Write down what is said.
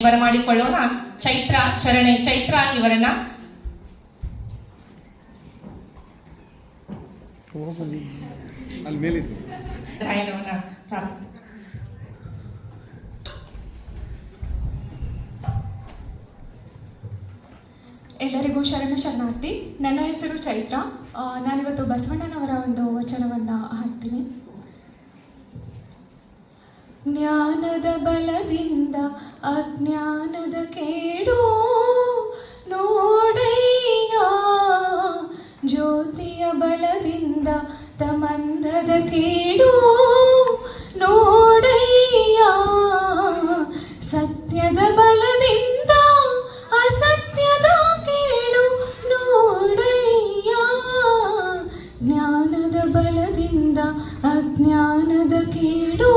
ಬರಮಾಡಿಕೊಳ್ಳೋಣ. ಚೈತ್ರ ಶರಣೆ. ಚೈತ್ರ ಇವರನ್ನ ಗಾಯನವನ್ನ ಪ್ರಾರಂಭಿಸಿ. ಎಲ್ಲರಿಗೂ ಶರಣಾರ್ಥಿ. ನನ್ನ ಹೆಸರು ಚೈತ್ರ. ನಾನಿವತ್ತು ಬಸವಣ್ಣನವರ ಒಂದು ವಚನವನ್ನು ಹಾಡ್ತೀನಿ. ಜ್ಞಾನದ ಬಲದಿಂದ ಅಜ್ಞಾನದ ಕೇಡು ನೋಡಯ್ಯ, ಜ್ಯೋತಿಯ ಬಲದಿಂದ ತಮಂದದ ಕೇಡು ನೋಡಯ್ಯ, ಸತ್ಯದ ಬಲದಿಂದ ಅಸತ್ಯದ ಕೇಡು ನೋಡಯ್ಯ, ಜ್ಞಾನದ ಬಲದಿಂದ ಅಜ್ಞಾನದ ಕೇಡು